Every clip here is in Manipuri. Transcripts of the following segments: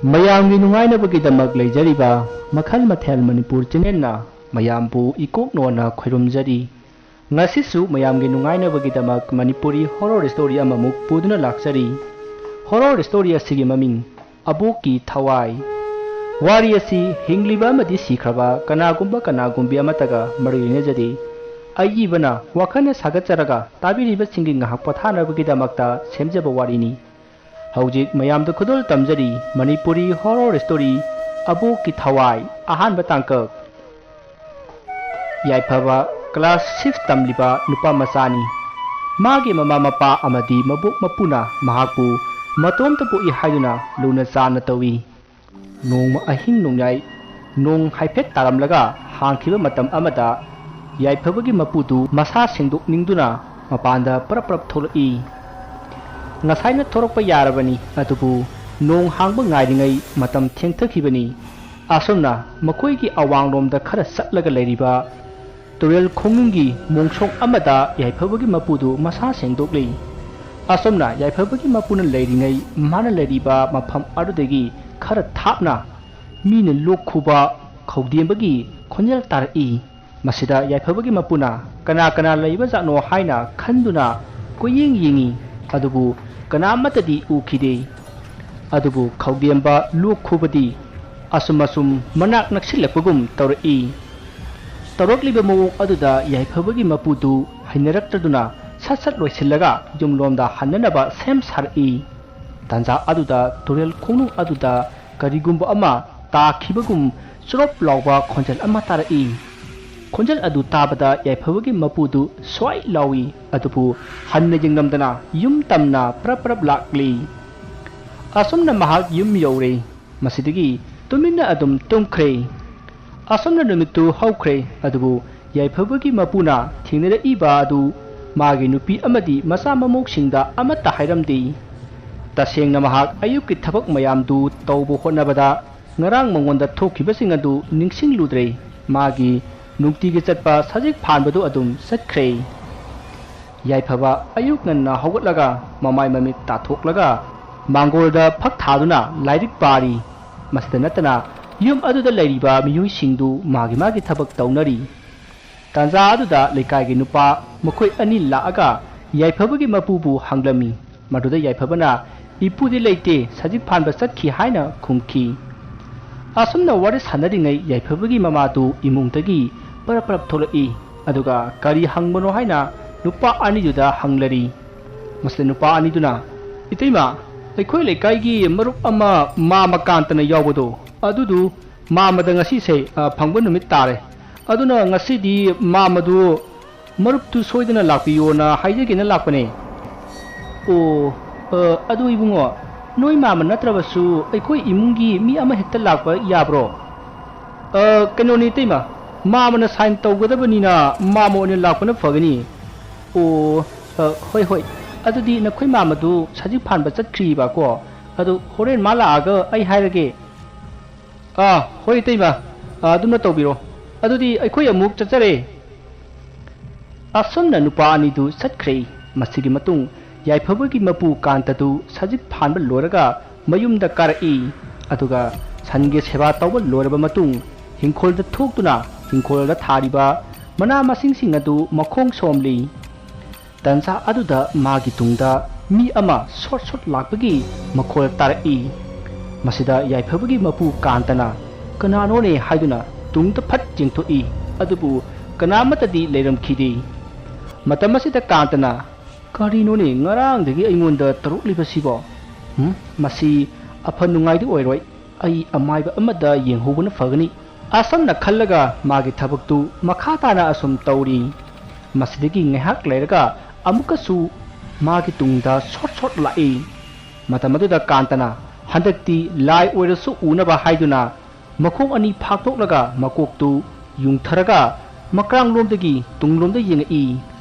ꯃꯌꯥꯝꯒꯤ ꯅꯨꯡꯉꯥꯏꯅꯕꯒꯤꯗꯃꯛ ꯂꯩꯖꯔꯤꯕ ꯃꯈꯜ ꯃꯊꯦꯜ ꯃꯅꯤꯄꯨꯔ ꯆꯦꯅꯦꯜꯅ ꯃꯌꯥꯝꯕꯨ ꯏꯀꯣꯛꯅꯣꯅ ꯈꯣꯏꯔꯨꯝꯖꯔꯤ꯫ ꯉꯁꯤꯁꯨ ꯃꯌꯥꯝꯒꯤ ꯅꯨꯡꯉꯥꯏꯅꯕꯒꯤꯗꯃꯛ ꯃꯅꯤꯄꯨꯔꯤ ꯍꯣꯔꯔ ꯁ꯭ꯇꯣꯔꯤ ꯑꯃꯃꯨꯛ ꯄꯨꯗꯨꯅ ꯂꯥꯛꯆꯔꯤ꯫ ꯍꯣꯔꯔ ꯁ꯭ꯇꯣꯔꯤ ꯑꯁꯤꯒꯤ ꯃꯃꯤꯡ ꯑꯕꯣꯛꯀꯤ ꯊꯋꯥꯏ꯫ ꯋꯥꯔꯤ ꯑꯁꯤ ꯍꯤꯡꯂꯤꯕ ꯑꯃꯗꯤ ꯁꯤꯈ꯭ꯔꯕ ꯀꯅꯥꯒꯨꯝꯕꯤ ꯑꯃꯠꯇꯒ ꯃꯔꯤ ꯂꯩꯅꯖꯗꯦ꯫ ꯑꯏꯕꯅ ꯋꯥꯈꯜꯅ ꯁꯥꯒꯠꯆꯔꯒ ꯇꯥꯕꯤꯔꯤꯕꯁꯤꯡꯒꯤ ꯉꯥꯏꯍꯥꯛ ꯄꯣꯊꯥꯅꯕꯒꯤꯗꯃꯛꯇ ꯁꯦꯝꯖꯕ ꯋꯥꯔꯤꯅꯤ꯫ ꯍꯧꯖꯤꯛ ꯃꯌꯥꯝꯗ ꯈꯨꯗꯣꯜ ꯇꯝꯖꯔꯤ ꯃꯅꯤꯄꯨꯔꯤ ꯍꯣꯔꯔ ꯁ꯭ꯇꯣꯔꯤ ꯑꯕꯣꯛꯀꯤ ꯊꯋꯥꯏ ꯑꯍꯥꯟꯕ ꯇꯥꯡꯀꯛ꯫ ꯌꯥꯏꯐꯕ ꯀ꯭ꯂꯥꯁ 6 ꯇꯝꯂꯤꯕ ꯅꯨꯄꯥ ꯃꯆꯥꯅꯤ꯫ ꯃꯥꯒꯤ ꯃꯃꯥ ꯃꯄꯥ ꯑꯃꯗꯤ ꯃꯕꯣꯛ ꯃꯄꯨꯅ ꯃꯍꯥꯛꯄꯨ ꯃꯇꯣꯝꯇ ꯄꯣꯛꯏ ꯍꯥꯏꯗꯨꯅ ꯂꯨꯅ ꯆꯥꯟꯅ ꯇꯧꯏ꯫ ꯅꯣꯡꯃ ꯑꯍꯤꯡ ꯅꯣꯡꯌꯥꯏ ꯅꯣꯡ ꯍꯥꯏꯐꯦꯠ ꯇꯥꯔꯝꯂꯒ ꯍꯥꯡꯈꯤꯕ ꯃꯇꯝ ꯑꯃꯗ ꯌꯥꯏꯐꯕꯒꯤ ꯃꯄꯨꯗꯨ ꯃꯁꯥ ꯁꯦꯡꯗꯣꯛꯅꯤꯡꯗꯨꯅ ꯃꯄꯥꯟꯗ ꯄꯔꯞ ꯊꯣꯛꯂꯛꯏ꯫ ꯉꯁꯥꯏꯅ ꯊꯣꯔꯛꯄ ꯌꯥꯔꯕꯅꯤ ꯑꯗꯨꯕꯨ ꯅꯣꯡ ꯍꯥꯡꯕ ꯉꯥꯏꯔꯤꯉꯩ ꯃꯇꯝ ꯊꯦꯡꯊꯈꯤꯕꯅꯤ꯫ ꯑꯁꯨꯝꯅ ꯃꯈꯣꯏꯒꯤ ꯑꯋꯥꯡꯂꯣꯝꯗ ꯈꯔ ꯆꯠꯂꯒ ꯂꯩꯔꯤꯕ ꯇꯨꯔꯦꯜ ꯈꯣꯡꯅꯨꯡꯒꯤ ꯃꯣꯡꯁꯣꯡ ꯑꯃꯗ ꯌꯥꯏꯐꯕꯒꯤ ꯃꯄꯨꯗꯨ ꯃꯁꯥ ꯁꯦꯡꯗꯣꯛꯂꯤ꯫ ꯑꯁꯨꯝꯅ ꯌꯥꯏꯐꯕꯒꯤ ꯃꯄꯨꯅ ꯂꯩꯔꯤꯉꯩ ꯃꯥꯅ ꯂꯩꯔꯤꯕ ꯃꯐꯝ ꯑꯗꯨꯗꯒꯤ ꯈꯔ ꯊꯥꯞꯅ ꯃꯤꯅ ꯂꯣꯛ ꯈꯨꯕ ꯈꯧꯗꯦꯝꯕꯒꯤ ꯈꯣꯟꯖꯦꯜ ꯇꯥꯔꯛꯏ꯫ ꯃꯁꯤꯗ ꯌꯥꯏꯐꯕꯒꯤ ꯃꯄꯨꯅ ꯀꯅꯥ ꯂꯩꯕꯖꯥꯠꯅꯣ ꯍꯥꯏꯅ ꯈꯟꯗꯨꯅ ꯀꯣꯏꯌꯦꯡ ꯌꯦꯡꯉꯤ ꯑꯗꯨꯕꯨ ꯀꯅꯥꯃꯠꯇꯗꯤ ꯎꯈꯤꯗꯦ꯫ ꯑꯗꯨꯕꯨ ꯈꯧꯗꯦꯝꯕ ꯂꯣꯛ ꯈꯨꯕꯗꯤ ꯑꯁꯨꯝ ꯃꯅꯥꯛ ꯅꯛꯁꯤꯜꯂꯛꯄꯒꯨꯝ ꯇꯧꯔꯛꯏ꯫ ꯇꯧꯔꯛꯂꯤꯕ ꯃꯑꯣꯡ ꯑꯗꯨꯗ ꯌꯥꯏꯐꯕꯒꯤ ꯃꯄꯨꯗꯨ ꯍꯩꯅꯔꯛꯇꯗꯨꯅ ꯁꯠ ꯂꯣꯏꯁꯤꯜꯂꯒ ꯌꯨꯝꯂꯣꯝꯗ ꯍꯟꯅꯅꯕ ꯁꯦꯝ ꯁꯥꯔꯛꯏ꯫ ꯇꯥꯟꯖꯥ ꯑꯗꯨꯗ ꯇꯨꯔꯦꯜ ꯈꯣꯡꯅꯨꯡ ꯑꯗꯨꯗ ꯀꯔꯤꯒꯨꯝꯕ ꯑꯃ ꯇꯥꯈꯤꯕꯒꯨꯝ ꯆꯣꯔꯣꯞ ꯂꯥꯎꯕ ꯈꯣꯟꯖꯦꯜ ꯑꯃ ꯇꯥꯔꯛꯏ꯫ ꯈꯣꯟꯖꯦꯜ ꯑꯗꯨ ꯇꯥꯕꯗ ꯌꯥꯏꯐꯕꯒꯤ ꯃꯄꯨꯗꯨ ꯁ꯭ꯋꯥꯏ ꯂꯥꯎꯏ ꯑꯗꯨꯕꯨ ꯍꯟꯅ ꯌꯦꯡꯂꯝꯗꯅ ꯌꯨꯝ ꯇꯝꯅ ꯄꯔꯞ ꯂꯥꯛꯂꯤ꯫ ꯑꯁꯨꯝꯅ ꯃꯍꯥꯛ ꯌꯨꯝ ꯌꯧꯔꯦ꯫ ꯃꯁꯤꯗꯒꯤ ꯇꯨꯃꯤꯟꯅ ꯑꯗꯨꯝ ꯇꯨꯝꯈ꯭ꯔꯦ꯫ ꯑꯁꯨꯝꯅ ꯅꯨꯃꯤꯠꯇꯨ ꯍꯧꯈ꯭ꯔꯦ ꯑꯗꯨꯕꯨ ꯌꯥꯏꯐꯕꯒꯤ ꯃꯄꯨꯅ ꯊꯦꯡꯅꯔꯛꯏꯕ ꯑꯗꯨ ꯃꯥꯒꯤ ꯅꯨꯄꯤ ꯑꯃꯗꯤ ꯃꯆꯥ ꯃꯃꯧꯁꯤꯡꯗ ꯑꯃꯠꯇ ꯍꯥꯏꯔꯝꯗꯦ꯫ ꯇꯁꯦꯡꯅ ꯃꯍꯥꯛ ꯑꯌꯨꯛꯀꯤ ꯊꯕꯛ ꯃꯌꯥꯝꯗꯨ ꯇꯧꯕ ꯍꯣꯠꯅꯕꯗ ꯉꯔꯥꯡ ꯃꯉꯣꯟꯗ ꯊꯣꯛꯈꯤꯕꯁꯤꯡ ꯑꯗꯨ ꯅꯤꯡꯁꯤꯡꯂꯨꯗ꯭ꯔꯦ꯫ ꯃꯥꯒꯤ ꯅꯨꯡꯇꯤꯒꯤ ꯆꯠꯄ ꯁꯖꯤꯛ ꯐꯥꯟꯕꯗꯨ ꯑꯗꯨꯝ ꯆꯠꯈ꯭ꯔꯦ꯫ ꯌꯥꯏꯐꯕ ꯑꯌꯨꯛ ꯉꯟꯅ ꯍꯧꯒꯠꯂꯒ ꯃꯃꯥꯏ ꯃꯃꯤꯠ ꯇꯥꯊꯣꯛꯂꯒ ꯃꯥꯡꯒꯣꯜꯗ ꯐꯛ ꯊꯥꯗꯨꯅ ꯂꯥꯏꯔꯤꯛ ꯄꯥꯔꯤ꯫ ꯃꯁꯤꯗ ꯅꯠꯇꯅ ꯌꯨꯝ ꯑꯗꯨꯗ ꯂꯩꯔꯤꯕ ꯃꯤꯑꯣꯏꯁꯤꯡꯗꯨ ꯃꯥꯒꯤ ꯊꯕꯛ ꯇꯧꯅꯔꯤ꯫ ꯇꯥꯟꯖꯥ ꯑꯗꯨꯗ ꯂꯩꯀꯥꯏꯒꯤ ꯅꯨꯄꯥ ꯃꯈꯣꯏ ꯑꯅꯤ ꯂꯥꯛꯑꯒ ꯌꯥꯏꯐꯕꯒꯤ ꯃꯄꯨꯕꯨ ꯍꯪꯂꯝꯃꯤ꯫ ꯃꯗꯨꯗ ꯌꯥꯏꯐꯕꯅ ꯏꯄꯨꯗꯤ ꯂꯩꯇꯦ ꯁꯖꯤꯛ ꯐꯥꯟꯕ ꯆꯠꯈꯤ ꯍꯥꯏꯅ ꯈꯨꯝꯈꯤ꯫ ꯑꯁꯨꯝꯅ ꯋꯥꯔꯤ ꯁꯥꯟꯅꯔꯤꯉꯩ ꯌꯥꯏꯐꯕꯒꯤ ꯃꯃꯥꯗꯨ ꯏꯃꯨꯡꯗꯒꯤ ꯄꯔꯞ ꯊꯣꯛꯂꯛꯏ ꯑꯗꯨꯒ ꯀꯔꯤ ꯍꯪꯕꯅꯣ ꯍꯥꯏꯅ ꯅꯨꯄꯥ ꯑꯅꯤꯗꯨꯗ ꯍꯪꯂꯔꯤ꯫ ꯃꯁꯤꯗ ꯅꯨꯄꯥ ꯑꯅꯤꯗꯨꯅ "ꯏꯇꯩꯃ, ꯑꯩꯈꯣꯏ ꯂꯩꯀꯥꯏꯒꯤ ꯃꯔꯨꯞ ꯑꯃ ꯃꯥꯃ ꯀꯥꯟꯇꯅ ꯌꯥꯎꯕꯗꯣ ꯑꯗꯨꯗꯨ ꯃꯥꯃꯗ ꯉꯁꯤꯁꯦ ꯐꯪꯕ ꯅꯨꯃꯤꯠ ꯇꯥꯔꯦ ꯑꯗꯨꯅ ꯉꯁꯤꯗꯤ ꯃꯥꯃꯗꯨ ꯃꯔꯨꯞꯇꯨ ꯁꯣꯏꯗꯅ ꯂꯥꯛꯄꯤꯌꯣꯅ ꯍꯥꯏꯖꯒꯦꯅ ꯂꯥꯛꯄꯅꯦ"꯫ "ꯑꯣ ꯑꯗꯨ ꯏꯕꯨꯡꯉꯣ, ꯅꯣꯏ ꯃꯥꯃ ꯅꯠꯇ꯭ꯔꯕꯁꯨ ꯑꯩꯈꯣꯏ ꯏꯃꯨꯡꯒꯤ ꯃꯤ ꯑꯃ ꯍꯦꯛꯇ ꯂꯥꯛꯄ ꯌꯥꯕ꯭ꯔꯣ?" "ꯀꯩꯅꯣꯅꯤ ꯏꯇꯩꯃ, ꯃꯥꯃꯅ ꯁꯥꯏꯟ ꯇꯧꯒꯗꯕꯅꯤꯅ ꯃꯥꯃ ꯑꯣꯏꯅ ꯂꯥꯛꯄꯅ ꯐꯒꯅꯤ"꯫ "ꯑꯣ ꯍꯣꯏ ꯑꯗꯨꯗꯤ ꯅꯈꯣꯏ ꯃꯥꯃꯗꯨ ꯁꯖꯤꯛ ꯐꯥꯟꯕ ꯆꯠꯈ꯭ꯔꯤꯕꯀꯣ ꯑꯗꯨ ꯍꯣꯔꯦꯟ ꯃꯥ ꯂꯥꯛꯑꯒ ꯑꯩ ꯍꯥꯏꯔꯒꯦ"꯫ "ꯍꯣꯏ ꯏꯇꯩꯃ, ꯑꯗꯨꯝꯅ ꯇꯧꯕꯤꯔꯣ꯫ ꯑꯗꯨꯗꯤ ꯑꯩꯈꯣꯏ ꯑꯃꯨꯛ ꯆꯠꯆꯔꯦ"꯫ ꯑꯁꯨꯝꯅ ꯅꯨꯄꯥ ꯑꯅꯤꯗꯨ ꯆꯠꯈ꯭ꯔꯦ꯫ ꯃꯁꯤꯒꯤ ꯃꯇꯨꯡ ꯌꯥꯏꯐꯕꯒꯤ ꯃꯄꯨ ꯀꯥꯟꯇꯗꯨ ꯁꯖꯤꯛ ꯐꯥꯟꯕ ꯂꯣꯏꯔꯒ ꯃꯌꯨꯝꯗ ꯀꯥꯔꯛꯏ꯫ ꯑꯗꯨꯒ ꯁꯟꯒꯤ ꯁꯦꯕꯥ ꯇꯧꯕ ꯂꯣꯏꯔꯕ ꯃꯇꯨꯡ ꯍꯤꯡꯈꯣꯜꯗ ꯊꯣꯛꯇꯨꯅ ꯍꯤꯡꯈꯣꯜꯗ ꯊꯥꯔꯤꯕ ꯃꯅꯥ ꯃꯁꯤꯡꯁꯤꯡ ꯑꯗꯨ ꯃꯈꯣꯡ ꯁꯣꯝꯂꯤ꯫ ꯇꯥꯟꯖꯥ ꯑꯗꯨꯗ ꯃꯥꯒꯤ ꯇꯨꯡꯗ ꯃꯤ ꯑꯃ ꯁꯣꯠ ꯂꯥꯛꯄꯒꯤ ꯃꯈꯣꯜ ꯇꯥꯔꯛꯏ꯫ ꯃꯁꯤꯗ ꯌꯥꯏꯐꯕꯒꯤ ꯃꯄꯨ ꯀꯥꯟꯇꯅ ꯀꯅꯥꯅꯣꯅꯦ ꯍꯥꯏꯗꯨꯅ ꯇꯨꯡꯗ ꯐꯠ ꯌꯦꯡꯊꯣꯛꯏ ꯑꯗꯨꯕꯨ ꯀꯅꯥꯃꯠꯇꯗꯤ ꯂꯩꯔꯝꯈꯤꯗꯦ꯫ ꯃꯇꯝ ꯑꯁꯤꯗ ꯀꯥꯟꯇꯅ "ꯀꯔꯤꯅꯣꯅꯦ ꯉꯔꯥꯡꯗꯒꯤ ꯑꯩꯉꯣꯟꯗ ꯇꯧꯔꯛꯂꯤꯕꯁꯤꯕꯣ? ꯃꯁꯤ ꯑꯐ ꯅꯨꯡꯉꯥꯏꯗꯤ ꯑꯣꯏꯔꯣꯏ꯫ ꯑꯩ ꯑꯃꯥꯏꯕ ꯑꯃꯗ ꯌꯦꯡꯍꯧꯕꯅ ꯐꯒꯅꯤ"꯫ ꯑꯁꯨꯝꯅ ꯈꯜꯂꯒ ꯃꯥꯒꯤ ꯊꯕꯛꯇꯨ ꯃꯈꯥ ꯇꯥꯅ ꯑꯁꯨꯝ ꯇꯧꯔꯤ꯫ ꯃꯁꯤꯗꯒꯤ ꯉꯥꯏꯍꯥꯛ ꯂꯩꯔꯒ ꯑꯃꯨꯛꯀꯁꯨ ꯃꯥꯒꯤ ꯇꯨꯡꯗ ꯁꯣꯠ ꯂꯥꯛꯏ꯫ ꯃꯇꯝ ꯑꯗꯨꯗ ꯀꯥꯟꯇꯅ ꯍꯟꯗꯛꯇꯤ ꯂꯥꯏ ꯑꯣꯏꯔꯁꯨ ꯎꯅꯕ ꯍꯥꯏꯗꯨꯅ ꯃꯈꯣꯡ ꯑꯅꯤ ꯐꯥꯛꯇꯣꯛꯂꯒ ꯃꯀꯣꯛꯇꯨ ꯌꯨꯡꯊꯔꯒ ꯃꯀ꯭ꯔꯥꯡꯂꯣꯝꯗꯒꯤ ꯇꯨꯡꯂꯣꯝꯗ ꯌꯦꯡꯉꯛꯏ꯫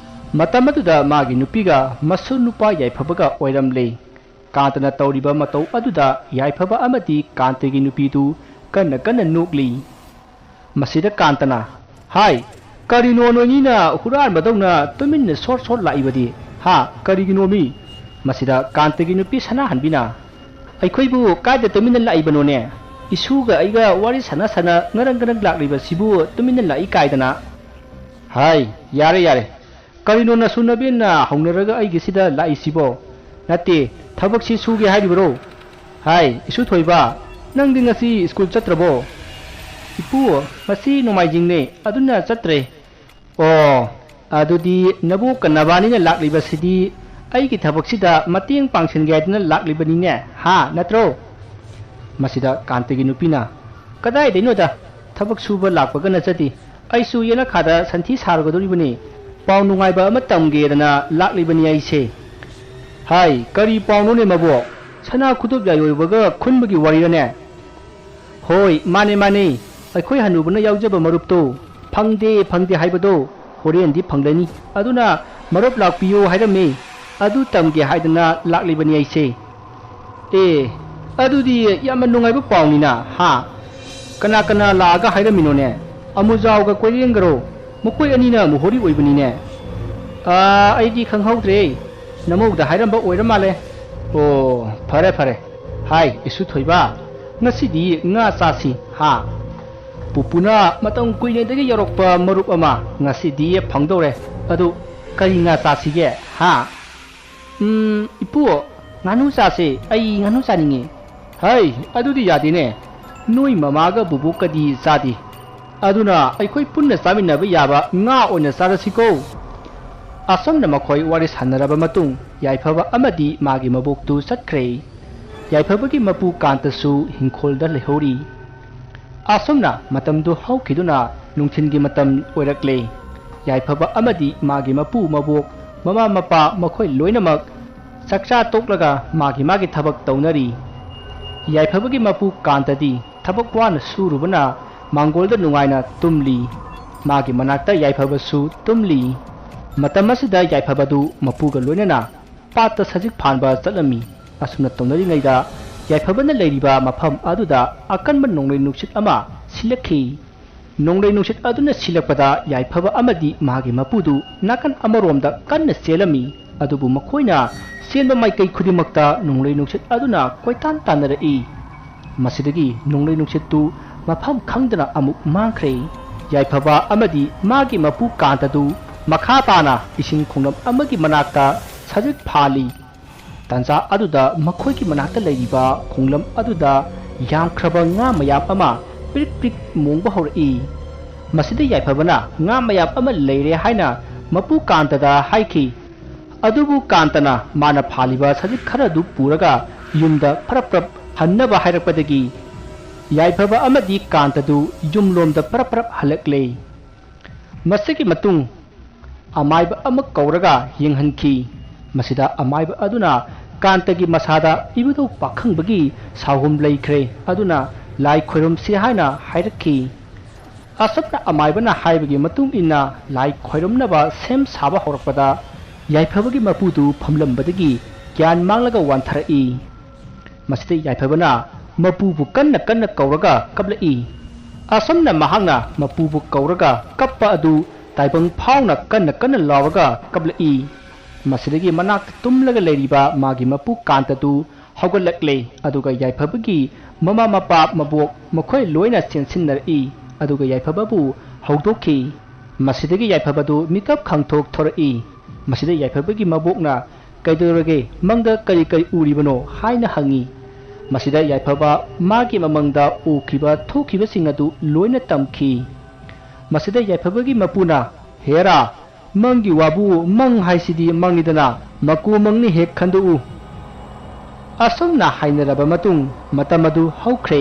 ꯃꯇꯝ ꯑꯗꯨꯗ ꯃꯥꯒꯤ ꯅꯨꯄꯤꯒ ꯃꯁꯨ ꯅꯨꯄꯥ ꯌꯥꯏꯐꯕꯒ ꯑꯣꯏꯔꯝꯂꯦ꯫ ꯀꯥꯟꯇꯅ ꯇꯧꯔꯤꯕ ꯃꯇꯧ ꯑꯗꯨꯗ ꯌꯥꯏꯐꯕ ꯑꯃꯗꯤ ꯀꯥꯟꯇꯒꯤ ꯅꯨꯄꯤꯗꯨ ꯀꯟꯅ ꯅꯣꯛꯂꯤ꯫ ꯃꯁꯤꯗ ꯀꯥꯟꯇꯅ "ꯍꯥꯏ, ꯀꯔꯤꯅꯣ ꯅꯣꯏꯅꯤꯅ ꯍꯨꯔꯥꯟꯕꯗꯧꯅ ꯇꯨꯃꯤꯟꯅ ꯁꯣꯠ ꯂꯥꯛꯏꯕꯗꯤ? ꯀꯔꯤꯒꯤꯅꯣꯃꯤ"꯫ ꯃꯁꯤꯗ ꯀꯥꯟꯇꯒꯤ ꯅꯨꯄꯤ ꯁꯅꯥꯍꯟꯕꯤꯅ ꯑꯩꯈꯣꯏꯕꯨ ꯀꯥꯏꯗ ꯇꯨꯃꯤꯟꯅ ꯂꯥꯛꯏꯕꯅꯣꯅꯦ ꯏꯁꯨꯒ ꯑꯩꯒ ꯋꯥꯔꯤ ꯁꯥꯟꯅ ꯁꯥꯟꯅ ꯉꯔꯪ ꯉꯔꯪ ꯂꯥꯛꯂꯤꯕꯁꯤꯕꯨ ꯇꯨꯃꯤꯟꯅ ꯂꯥꯛꯏ ꯀꯥꯏꯗꯅ ꯍꯥꯏ ꯌꯥꯔꯦ ꯌꯥꯔꯦ ꯀꯔꯤꯅꯣ ꯅꯁꯨ ꯅꯕꯦꯟꯅ ꯍꯧꯅꯔꯒ ꯑꯩꯒꯤꯁꯤꯗ ꯂꯥꯛꯏꯁꯤꯕꯣ ꯅꯠꯇꯦ ꯊꯕꯛꯁꯤ ꯁꯨꯒꯦ ꯍꯥꯏꯔꯤꯕꯔꯣ ꯍꯥꯏ ꯏꯁꯨ ꯊꯣꯏꯕ ꯅꯪꯗꯤ ꯉꯁꯤ ꯁ꯭ꯀꯨꯜ ꯆꯠꯇ꯭ꯔꯕꯣ ꯏꯄꯨ ꯉꯁꯤ ꯅꯣꯡꯃꯥꯏꯖꯤꯡꯅꯦ ꯑꯗꯨꯅ ꯆꯠꯇ꯭ꯔꯦ ꯑꯣ ꯑꯗꯨꯗꯤ ꯅꯕꯣꯛꯀ ꯅꯕꯥꯅꯤꯅ ꯂꯥꯛꯂꯤꯕꯁꯤꯗꯤ ꯑꯩꯒꯤ ꯊꯕꯛꯁꯤꯗ ꯃꯇꯦꯡ ꯄꯥꯡꯁꯤꯟꯒꯦ ꯍꯥꯏꯗꯅ ꯂꯥꯛꯂꯤꯕꯅꯤꯅꯦ ꯍꯥ ꯅꯠꯇ꯭ꯔꯣ ꯃꯁꯤꯗ ꯀꯥꯟꯇꯒꯤ ꯅꯨꯄꯤꯅ ꯀꯗꯥꯏꯗꯩꯅꯣꯗ ꯊꯕꯛ ꯁꯨꯕ ꯂꯥꯛꯄꯒ ꯅꯠꯆꯗꯦ ꯑꯩꯁꯨ ꯌꯦꯅꯈꯥꯗ ꯁꯟꯊꯤ ꯁꯥꯔꯒꯗꯧꯔꯤꯕꯅꯤ ꯄꯥꯎ ꯅꯨꯡꯉꯥꯏꯕ ꯑꯃ ꯇꯝꯒꯦꯗꯅ ꯂꯥꯛꯂꯤꯕꯅꯤ ꯑꯩꯁꯦ ꯍꯥꯏ ꯀꯔꯤ ꯄꯥꯎꯅꯣꯅꯦ ꯃꯕꯣꯛ ꯁꯅꯥ ꯈꯨꯗꯣꯞ ꯌꯥꯏꯑꯣꯏꯕꯒ ꯈꯨꯟꯕꯒꯤ ꯋꯥꯔꯤꯔꯅꯦ ꯍꯣꯏ ꯃꯥꯅꯦ ꯃꯥꯅꯦ ꯑꯩꯈꯣꯏ ꯍꯅꯨꯕꯅ ꯌꯥꯎꯖꯕ ꯃꯔꯨꯞꯇꯣ ꯐꯪꯗꯦ ꯍꯥꯏꯕꯗꯣ ꯍꯣꯔꯦꯟꯗꯤ ꯐꯪꯂꯅꯤ ꯑꯗꯨꯅ ꯃꯔꯨꯞ ꯂꯥꯛꯄꯤꯌꯣ ꯍꯥꯏꯔꯝꯃꯦ ꯑꯗꯨ ꯇꯝꯒꯦ ꯍꯥꯏꯗꯅ ꯂꯥꯛꯂꯤꯕꯅꯤ ꯑꯩꯁꯦ ꯑꯗꯨꯗꯤ ꯌꯥꯝꯅ ꯅꯨꯡꯉꯥꯏꯕ ꯄꯥꯎꯅꯤꯅ ꯍꯥ ꯀꯅꯥ ꯀꯅꯥ ꯂꯥꯛꯑꯒ ꯍꯥꯏꯔꯝꯃꯤꯅꯣꯅꯦ ꯑꯃꯨꯖꯥꯎꯒ ꯀꯣꯏꯔꯦꯡꯒꯔꯣ ꯃꯈꯣꯏ ꯑꯅꯤꯅ ꯃꯣꯍꯣꯔꯤ ꯑꯣꯏꯕꯅꯤꯅꯦ ꯑꯩꯗꯤ ꯈꯪꯍꯧꯗ꯭ꯔꯦ ꯅꯃꯧꯗ ꯍꯥꯏꯔꯝꯕ ꯑꯣꯏꯔ ꯃꯥꯜꯂꯦ ꯑꯣ ꯐꯔꯦ ꯐꯔꯦ ꯍꯥꯏ ꯏꯁꯨ ꯊꯣꯏꯕ ꯉꯁꯤꯗꯤ ꯉꯥ ꯆꯥꯁꯤ ꯍꯥ ꯄꯨꯄꯨꯅ ꯃꯇꯝ ꯀꯨꯏꯅꯗꯒꯤ ꯌꯧꯔꯛꯄ ꯃꯔꯨꯞ ꯑꯃ ꯉꯁꯤꯗꯤ ꯐꯪꯗꯧꯔꯦ ꯑꯗꯨ ꯀꯔꯤ ꯉꯥ ꯆꯥꯁꯤꯒꯦ ꯍꯥ ꯏꯄꯨ ꯉꯥꯅꯨ ꯆꯥꯁꯦ ꯑꯩ ꯉꯥꯅꯨ ꯆꯥꯅꯤꯡꯉꯦ ꯍꯩ ꯑꯗꯨꯗꯤ ꯌꯥꯗꯦꯅꯦ ꯅꯣꯏ ꯃꯃꯥꯒ ꯕꯨꯕꯣꯛꯀꯗꯤ ꯆꯥꯗꯦ ꯑꯗꯨꯅ ꯑꯩꯈꯣꯏ ꯄꯨꯟꯅ ꯆꯥꯃꯤꯟꯅꯕ ꯌꯥꯕ ꯉꯥ ꯑꯣꯏꯅ ꯆꯥꯔꯁꯤꯀꯣ ꯑꯁꯣꯝꯅ ꯃꯈꯣꯏ ꯋꯥꯔꯤ ꯁꯥꯟꯅꯔꯕ ꯃꯇꯨꯡ ꯌꯥꯏꯐꯕ ꯑꯃꯗꯤ ꯃꯥꯒꯤ ꯃꯕꯣꯛꯇꯨ ꯆꯠꯈ꯭ꯔꯦ ꯌꯥꯏꯐꯕꯒꯤ ꯃꯄꯨ ꯀꯥꯟꯇꯁꯨ ꯍꯤꯡꯈꯣꯜꯗ ꯂꯩꯍꯧꯔꯤ ꯑꯁꯣꯝꯅ ꯃꯇꯝꯗꯨ ꯍꯧꯈꯤꯗꯨꯅ ꯅꯨꯡꯊꯤꯟꯒꯤ ꯃꯇꯝ ꯑꯣꯏꯔꯛꯂꯦ ꯌꯥꯏꯐꯕ ꯑꯃꯗꯤ ꯃꯥꯒꯤ ꯃꯄꯨ ꯃꯕꯣꯛ ꯃꯃꯥ ꯃꯄꯥ ꯃꯈꯣꯏ ꯂꯣꯏꯅꯃꯛ ꯆꯥꯛꯆꯥ ꯇꯣꯛꯂꯒ ꯃꯥꯒꯤ ꯊꯕꯛ ꯇꯧꯅꯔꯤ ꯌꯥꯏꯐꯕꯒꯤ ꯃꯄꯨ ꯀꯥꯟꯇꯗꯤ ꯊꯕꯛ ꯋꯥꯅ ꯁꯨꯔꯨꯕꯅ ꯃꯥꯡꯒꯣꯜꯗ ꯅꯨꯡꯉꯥꯏꯅ ꯇꯨꯝꯂꯤ ꯃꯥꯒꯤ ꯃꯅꯥꯛꯇ ꯌꯥꯏꯐꯕꯁꯨ ꯇꯨꯝꯂꯤ ꯃꯇꯝ ꯑꯁꯤꯗ ꯌꯥꯏꯐꯕꯗꯨ ꯃꯄꯨꯒ ꯂꯣꯏꯅꯅ ꯄꯥꯠꯇ ꯁꯖꯤꯛ ꯐꯥꯟꯕ ꯆꯠꯂꯝꯃꯤ ꯑꯁꯨꯝꯅ ꯇꯧꯅꯔꯤꯉꯩꯗ ꯌꯥꯏꯐꯕꯅ ꯂꯩꯔꯤꯕ ꯃꯐꯝ ꯑꯗꯨꯗ ꯑꯀꯟꯕ ꯅꯣꯡꯂꯩ ꯅꯨꯡꯁꯤꯠ ꯑꯃ ꯁꯤꯜꯂꯛꯈꯤ ꯅꯣꯡꯂꯩ ꯅꯨꯡꯁꯤꯠ ꯑꯗꯨꯅ ꯁꯤꯜꯂꯛꯄꯗ ꯌꯥꯏꯐꯕ ꯑꯃꯗꯤ ꯃꯥꯒꯤ ꯃꯄꯨꯗꯨ ꯅꯥꯀꯟ ꯑꯃꯔꯣꯝꯗ ꯀꯟꯅ ꯆꯦꯜꯂꯝꯃꯤ ꯑꯗꯨꯕꯨ ꯃꯈꯣꯏꯅ ꯆꯦꯟꯕ ꯃꯥꯏꯀꯩ ꯈꯨꯗꯤꯡꯃꯛꯇ ꯅꯣꯡꯂꯩ ꯅꯨꯡꯁꯤꯠ ꯑꯗꯨꯅ ꯀꯣꯏꯇꯥꯟ ꯇꯥꯟꯅꯔꯛꯏ ꯃꯁꯤꯗꯒꯤ ꯅꯣꯡꯂꯩ ꯅꯨꯡꯁꯤꯠꯇꯨ ꯃꯐꯝ ꯈꯪꯗꯅ ꯑꯃꯨꯛ ꯃꯥꯡꯈ꯭ꯔꯦ ꯌꯥꯏꯐꯕ ꯑꯃꯗꯤ ꯃꯥꯒꯤ ꯃꯄꯨ ꯀꯥꯟꯇꯗꯨ ꯃꯈꯥ ꯇꯥꯅ ꯏꯁꯤꯡ ꯈꯣꯡꯂꯝ ꯑꯃꯒꯤ ꯃꯅꯥꯛꯇ ꯁꯖꯤꯛ ꯐꯥꯜꯂꯤ ꯇꯥꯟꯖꯥ ꯑꯗꯨꯗ ꯃꯈꯣꯏꯒꯤ ꯃꯅꯥꯛꯇ ꯂꯩꯔꯤꯕ ꯈꯣꯡꯂꯝ ꯑꯗꯨꯗ ꯌꯥꯝꯈ꯭ꯔꯕ ꯉꯥ ꯃꯌꯥꯝ ꯑꯃ ꯄ꯭ꯔꯤꯛ ꯄ꯭ꯔꯤꯛ ꯃꯣꯡꯕ ꯍꯧꯔꯛꯏ ꯃꯁꯤꯗ ꯌꯥꯏꯐꯕꯅ ꯉꯥ ꯃꯌꯥꯝ ꯑꯃ ꯂꯩꯔꯦ ꯍꯥꯏꯅ ꯃꯄꯨ ꯀꯥꯟꯇꯗ ꯍꯥꯏꯈꯤ ꯑꯗꯨꯕꯨ ꯀꯥꯟꯇꯅ ꯃꯥꯅ ꯐꯥꯜꯂꯤꯕ ꯁꯖꯤꯛ ꯈꯔꯗꯨ ꯄꯨꯔꯒ ꯌꯨꯝꯗ ꯐꯔꯞ ꯍꯟꯅꯕ ꯍꯥꯏꯔꯛꯄꯗꯒꯤ ꯌꯥꯏꯐꯕ ꯑꯃꯗꯤ ꯀꯥꯟꯇꯗꯨ ꯌꯨꯝꯂꯣꯝꯗ ꯐꯔꯞ ꯍꯜꯂꯛꯂꯦ ꯃꯁꯤꯒꯤ ꯃꯇꯨꯡ ꯑꯃꯥꯏꯕ ꯑꯃ ꯀꯧꯔꯒ ꯌꯦꯡꯍꯟꯈꯤ ꯃꯁꯤꯗ ꯑꯃꯥꯏꯕ ꯑꯗꯨꯅ ꯀꯥꯟꯇꯒꯤ ꯃꯁꯥꯗ ꯏꯕꯨꯙꯧ ꯄꯥꯈꯪꯕꯒꯤ ꯁꯥꯍꯨꯝ ꯂꯩꯈ꯭ꯔꯦ ꯑꯗꯨꯅ ꯂꯥꯏ ꯈꯣꯏꯔꯝꯁꯤ ꯍꯥꯏꯅ ꯍꯥꯏꯔꯛꯈꯤ ꯑꯁꯨꯝꯅ ꯑꯃꯥꯏꯕꯅ ꯍꯥꯏꯕꯒꯤ ꯃꯇꯨꯡ ꯏꯟꯅ ꯂꯥꯏ ꯈꯣꯏꯔꯝꯅꯕ ꯁꯦꯝ ꯁꯥꯕ ꯍꯧꯔꯛꯄꯗ ꯌꯥꯏꯐꯕꯒꯤ ꯃꯄꯨꯗꯨ ꯐꯝꯂꯝꯕꯗꯒꯤ ꯒ꯭ꯌꯥꯟ ꯃꯥꯡꯂꯒ ꯋꯥꯟꯊꯔꯛꯏ ꯃꯁꯤꯗ ꯌꯥꯏꯐꯕꯅ ꯃꯄꯨꯕꯨ ꯀꯟꯅ ꯀꯧꯔꯒ ꯀꯞꯂꯛꯏ ꯑꯁꯨꯝꯅ ꯃꯍꯥꯛꯅ ꯃꯄꯨꯕꯨ ꯀꯧꯔꯒ ꯀꯞꯄ ꯑꯗꯨ ꯇꯥꯏꯕꯪ ꯐꯥꯎꯅ ꯀꯟꯅ ꯂꯥꯎꯔꯒ ꯀꯞꯂꯛꯏ ꯃꯁꯤꯗꯒꯤ ꯃꯅꯥꯛꯇ ꯇꯨꯝꯂꯒ ꯂꯩꯔꯤꯕ ꯃꯥꯒꯤ ꯃꯄꯨ ꯀꯥꯟꯇꯗꯨ ꯍꯧꯒꯠꯂꯛꯂꯦ ꯑꯗꯨꯒ ꯌꯥꯏꯐꯕꯒꯤ ꯃꯃꯥ ꯃꯄꯥ ꯃꯕꯣꯛ ꯃꯈꯣꯏ ꯂꯣꯏꯅ ꯆꯦꯟꯁꯤꯟꯅꯔꯛꯏ ꯑꯗꯨꯒ ꯌꯥꯏꯐꯕꯕꯨ ꯍꯧꯗꯣꯛꯈꯤ ꯃꯁꯤꯗꯒꯤ ꯌꯥꯏꯐꯕꯗꯨ ꯃꯤꯀꯞ ꯈꯪꯊꯣꯛ ꯊꯣꯔꯛꯏ ꯃꯁꯤꯗ ꯌꯥꯏꯐꯕꯒꯤ ꯃꯕꯣꯛꯅ ꯀꯩꯗꯧꯔꯒꯦ ꯃꯪꯗ ꯀꯔꯤ ꯎꯔꯤꯕꯅꯣ ꯍꯥꯏꯅ ꯍꯪꯉꯤ ꯃꯁꯤꯗ ꯌꯥꯏꯐꯕ ꯃꯥꯒꯤ ꯃꯃꯪꯗ ꯎꯈꯤꯕ ꯊꯣꯛꯈꯤꯕꯁꯤꯡ ꯑꯗꯨ ꯂꯣꯏꯅ ꯇꯝꯈꯤ ꯃꯁꯤꯗ ꯌꯥꯏꯐꯕꯒꯤ ꯃꯄꯨꯅ ꯍꯦꯔꯥ ꯃꯪꯒꯤ ꯋꯥꯕꯨ ꯃꯪ ꯍꯥꯏꯁꯤꯗꯤ ꯃꯪꯅꯤꯗꯅ ꯃꯀꯨ ꯃꯪꯅꯤ ꯍꯦꯛ ꯈꯟꯗꯣꯛꯎ ꯑꯁꯨꯝꯅ ꯍꯥꯏꯅꯔꯕ ꯃꯇꯨꯡ ꯃꯇꯝ ꯑꯗꯨ ꯍꯧꯈ꯭ꯔꯦ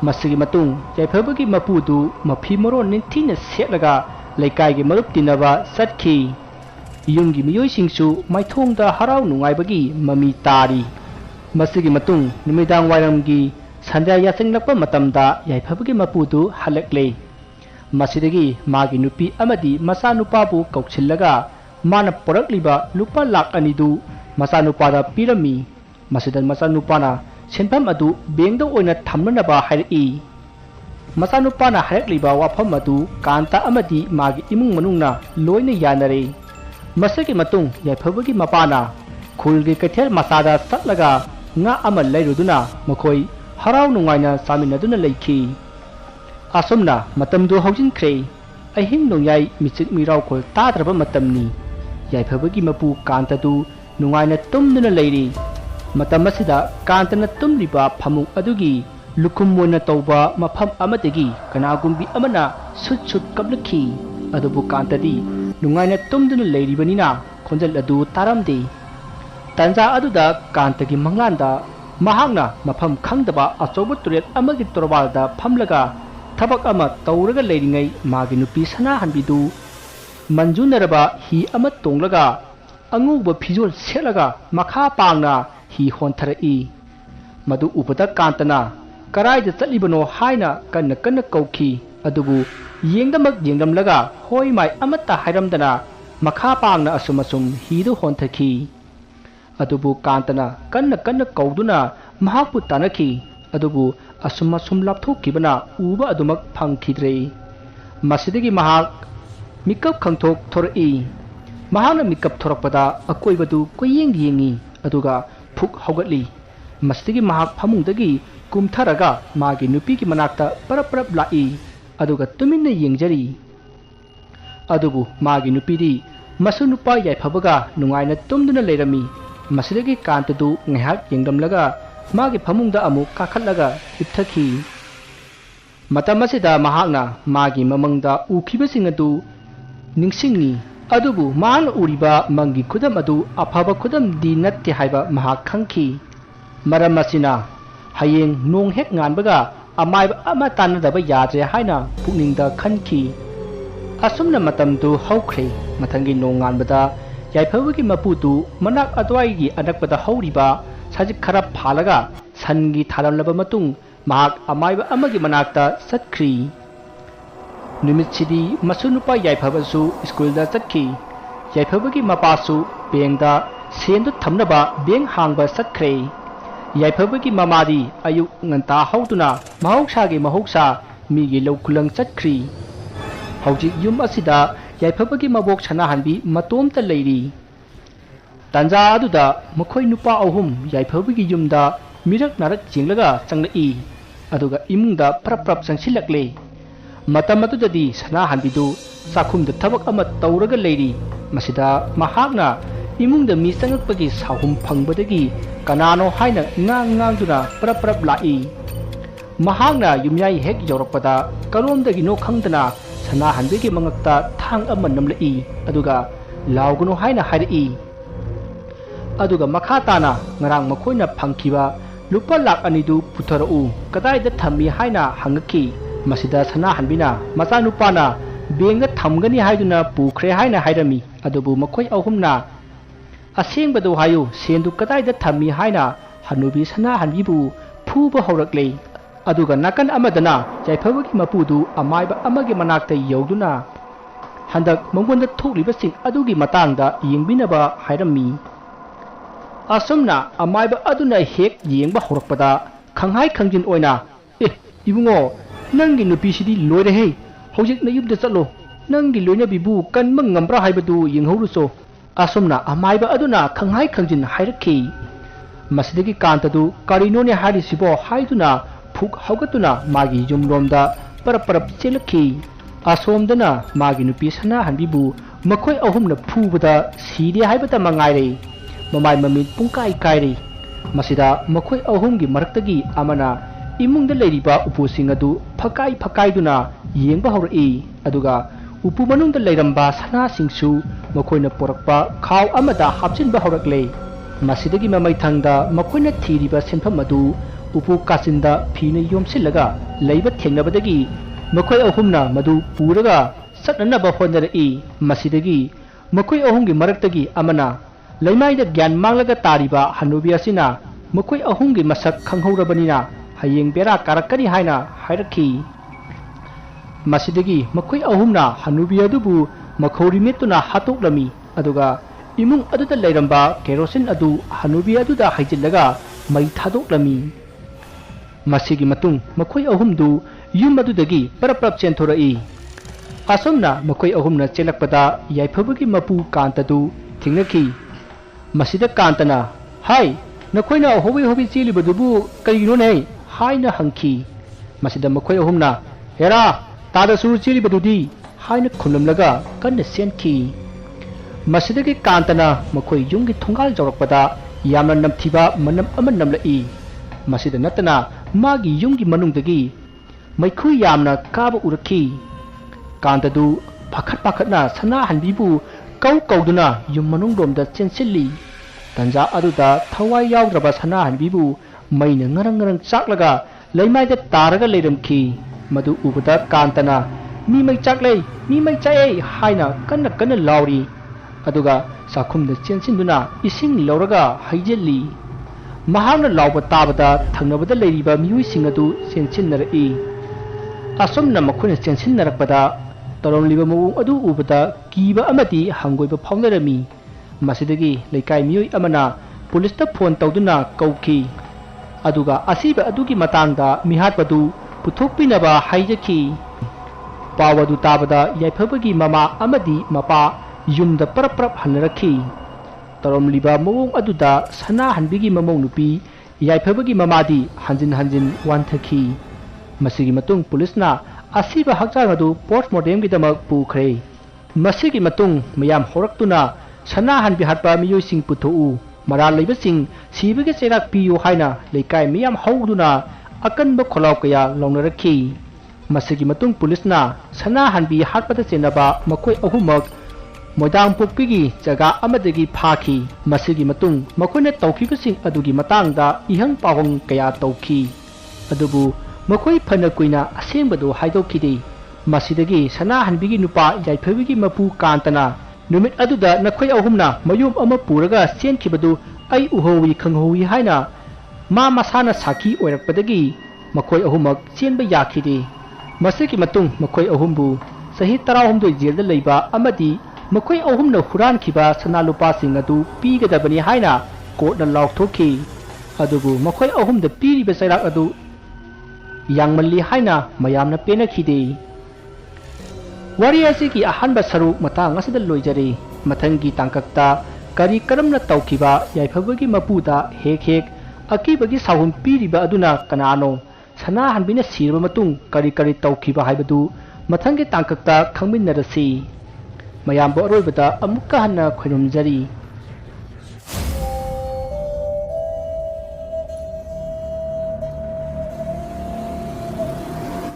ꯃꯁꯤꯒꯤ ꯃꯇꯨꯡ ꯌꯥꯏꯐꯕꯒꯤ ꯃꯄꯨꯗꯨ ꯃꯐꯤ ꯃꯔꯣꯟ ꯅꯤꯡꯊꯤꯅ ꯁꯦꯠꯂꯒ ꯂꯩꯀꯥꯏꯒꯤ ꯃꯔꯨꯞ ꯇꯤꯟꯅꯕ ꯆꯠꯈꯤ ꯌꯨꯝꯒꯤ ꯃꯤꯑꯣꯏꯁꯤꯡꯁꯨ ꯃꯥꯏꯊꯣꯡꯗ ꯍꯔꯥꯎ ꯅꯨꯡꯉꯥꯏꯕꯒꯤ ꯃꯃꯤ ꯇꯥꯔꯤ ꯃꯁꯤꯒꯤ ꯃꯇꯨꯡ ꯅꯨꯃꯤꯗꯥꯡ ꯋꯥꯏꯔꯝꯒꯤ ꯁꯟꯗ꯭ꯌꯥ ꯌꯥꯆꯪꯂꯛꯄ ꯃꯇꯝꯗ ꯌꯥꯏꯐꯕꯒꯤ ꯃꯄꯨꯗꯨ ꯍꯜꯂꯛꯂꯦ ꯃꯁꯤꯗꯒꯤ ꯃꯥꯒꯤ ꯅꯨꯄꯤ ꯑꯃꯗꯤ ꯃꯆꯥꯅꯨꯄꯥꯕꯨ ꯀꯧꯁꯤꯜꯂꯒ ꯃꯥꯅ ꯄꯣꯔꯛꯂꯤꯕ ꯂꯨꯄꯥ ꯂꯥꯛ 2 ꯃꯆꯥꯅꯨꯄꯥꯗ ꯄꯤꯔꯝꯃꯤ ꯃꯁꯤꯗ ꯃꯆꯥꯅꯨꯄꯥꯅ ꯁꯦꯟꯐꯝ ꯑꯗꯨ ꯕꯦꯡꯗ ꯑꯣꯏꯅ ꯊꯝꯅꯅꯕ ꯍꯥꯏꯔꯛꯏ ꯃꯆꯥꯅꯨꯄꯥꯅ ꯍꯥꯏꯔꯛꯂꯤꯕ ꯋꯥꯐꯝ ꯑꯗꯨ ꯀꯥꯟꯇ ꯑꯃꯗꯤ ꯃꯥꯒꯤ ꯏꯃꯨꯡ ꯃꯅꯨꯡꯅ ꯂꯣꯏꯅ ꯌꯥꯅꯔꯦ ꯃꯁꯤꯒꯤ ꯃꯇꯨꯡ ꯌꯥꯏꯐꯕꯒꯤ ꯃꯄꯥꯅ ꯈꯨꯜꯒꯤ ꯀꯩꯊꯦꯜ ꯃꯆꯥꯗ ꯆꯠꯂꯒ nga ama leiruduna makhoi harau nungaina saminaduna leikhi asumna matamdu hojinkhre ahing nongyai michik mirau khol tadraba matamni yaiphabagi mapu kantadu nungaina tumduna leiri matam asida kantana tumliba phamuk adugi lukum moina tauba mafam amadagi kanagumbi amana sut sut kablakhi adubu kantadi nungaina tumduna leiribanina khonjal adu taramde tanja aduda kantagi manglanda mahakna mafam khangdaba achobu turet amagi torbalda phamlaga thabak ama tauraga leiringai magi nupi sana hanbidu manjunaraba hi ama tonglaga anguba phijol selaga makha pangna hi honthari madu upata kantana karaida chatlibano haina kanna kanna kauki adubu yengdamak yengdamlaga hoi mai amata hairamdana makha pangna asumasum hidu honthaki adubu kantana kanna kanna kauduna mahakpu tanaki adubu asumasum lapthokibana uba adumak phangkhidre masidagi mahak mikap khangthok thori mahakna mikap thorakpada akoibadu koyeng yengi aduga phuk haugatli masidagi mahak phamungdagi kumtharaga magi nupi ki manakta parap parap lai aduga tuminna yengjari adubu magi nupi di masu nupa yaiphabaga nungaina tumduna leirami masidagi kantadu ngahak yengdamlaga magi phamungda amu kakhatlaga hipthaki matam asida mahakna magi mamangda ukhibasin adu ningsingni adubu man uriba mangi khudam adu aphaba khudam di natte haiba mahak khangki maram asina hayeng nong hek nganbaga amai ama tanadaba yadre haina pukningda khanki asumna matamdu haukhre mathangi nong nganbada yaiphabagi maputu manak atwaigi anakpada hauriba sajik kharap phalaga sangi thalamlaba matung mahak amaiba amagi manakta satkhri numitchidi masunupa yaiphabasu skulda chakhi yaiphabagi mapasu bengda sendu thamnaba beng hangba satkhre yaiphabagi mamadi ayuk nganta hauduna mahoksagi mahoksa migi laukulang chakkhri hojik yum asida yaiphabagi mabok sanahanbi matomta leiri tanja aduda makhoi nupa ahum yaiphabagi yumda mirak narak jinglaga changlai aduga imungda prap prap changsilakle matam adudadi sanahanbidu sakhumda thabak ama tauraga leiri masida mahakna imungda mi changakpagi sahum phangbadagi kanano haina ngang prap prap lai mahakna yumyai hek yorakpada kalomdagi no khangdana sanahanbigi mangakta thang ama namlai aduga laugunu haina hairi aduga makhatana ngarang makhoina phangkiba lupa lak anidu putharau kadaida thammi haina hangaki masida sanahanbina machanupana benga thamgani haiduna pukhre haina hairami adubu makhoi ahumna asengbadu hayu sendu kadaida thammi haina hanubi sanahanbibu phuba haurakle aduga nakan amadana yaiphabagi mapudu amaiba amagi manakta yauduna handak manggonda thoklibasing adugi matangda yengbinaba hairami asumna amaiba aduna hek yengba horakpada khanghai khangjin oina ibungo nangi nupisidi loire he hojik na yubda chatlo nangi loina bibu kanma ngambra haibadu yenghauruso asumna amaiba aduna khanghai khangjin hairakhi masidagi kantadu karino ne harisibo haiduna phuk haugatuna magi yumromda parap chelakhi asomdana magi nupi sana hanbibu makhoi ahumna phubada siri haibata mangaire mamai mamit pungkai kairi masida makhoi ahumgi maraktagi amana imungda leiriba upusing adu phakai duna yengba haurai aduga upu manungda leiramba sana singsu makhoina porakpa khaw amada hapchinba haurakle masidagi mamai thangda makhoina thiriba senpham adu upu kasinda phina yomsilaga leiba thengnabadagi makhoi ahumna madu puraga satnanaba hondarai masidagi makhoi ahumgi maraktagi amana leimaida gyan manglaga tariba hanubi asina makhoi ahumgi masak khanghaurabanina hayeng bera karakani haina hairakhi masidagi makhoi ahumna hanubi adubu makhori metuna hatoklami aduga imung aduda leiramba kerosin adu hanubi aduda haijillaga mai thadoklami masigi matung makhoi ahumdu yum adudagi parap chenthorai asomna makhoi ahumna chelakpada yaiphabagi mapu kantadu thingnaki masida kantana hai नखोइना होबी होबी चेलिबदुबु करिनोने हाइना हंखी मसिदा मखोइ अहुमना हेरा तादसु चेलिबदुदी हाइना खुलमलगा कन्न सेनखी मसिदगी कांतना मखोइ युमगी थुंगाल जौरकपदा यामना नमथिबा मनम अमा नमलई मसिदा नतना मागी युमगी मनुंगदगी मैखु यामना काबा उरखी कांतदु पाखत पाखतना सना हनबीबु कौ कौदुना युम मनुंगरोमदा चेनसिल्ली तंजा अदुदा थवाई यावद्रबा सना हनबीबु मैना ngरंग ngरंग चाकलगा लैमाइदा तारगा लेरमखी मदु उबदा कांतना मी मै चाकलै मी मै चायै हाइना कन्न कन्न लाउरी अदुगा साखुमदा चेनसिनदुना इसिंग लौरगा हैजेल्ली महावना लाउबा ताबदा थंगनबदा लेरिबा मियुइसिंग अदु चेनसिनरई असमना मखोइना चेनसिनरकपदा तरोलिबा मवोंग अदु उबदा कीबा अमदी हंगोइबा फाउनरमी मसिदगी लेकाई मियुइ अमना पुलिसता फोन तौदुना कौखी अदुगा असीबा अदुगी मतांगदा मिहातपदु पुथोकपिनबा हाइजखी पावदु ताबदा याइफबगी ममा अमदी मपा युमदा परप परप हनरखी तरोमलिबा मवोंग अदुदा सना हनबिगी ममोंग नुपी याइफबगी ममादी हंजिन हंजिन वानथखी मसिगी मतुंग पुलिसना असीबा हक्चांग अदु पोस्टमार्टमगिदमक पुखरे मसिगी मतुंग मयाम होरक्तुना सना हनबि हाटपा मियोइसिंग पुथोउ मरा लेबसिंग सिबगे चेराक पियो हाइना लेकाय मियाम हौदुना अकनबा खोलाव कया लौनरखी मसिगी मतुंग पुलिसना सना हनबि हाटपदा चेनबा मखोइ अहुमक मोदांग पोकपिगी जगा अमदगी फाखी मसिगी मतुंग मखोइना तौखिबसिंग अदुगी मतांगदा इहंग पावंग कया तौखी अदुबु मखोइ फन कुइना असेंबदो हाइदोखिदे मसिदगी सना हनबिगी नुपा याइफबिगी मपु कांतना नुमित अदुदा नखोइ अहुमना मयुम अमा पुरगा सेनखिबदु आई उहोवी खंगहोवी हाइना मा मसाना साखी ओइरकपदगी मखोइ अहुमक चेनबा याखिदे मसिगी मतुंग मखोइ अहुमबु सही 19 जेलदा लैबा अमदी मखोइ अहुमना हुरानखिबा सना लुपासिंग अदु पीगदबनी हाइना कोर्टना लाउथोखी अदुबु मखोइ अहुमदा पीरिबा चैराक अदु यांगमल्ली हाइना मयामना पेनखिदे वारी असिगी अहनबा सरुक मतंग असिदा लोइजरे मथंगी तांककता करी करमना तौखिबा याइफबगी मपुदा हेक हेक अकीबगी साहुम पीरिबा अदुना कनानो सना हनबिना सिरबा मतुंग करी करी तौखिबा हाइबदु मथंगी तांककता खंगमिनरसी मयाम बरोइबदा अमुक्का हन्ना खोइरुमजरी।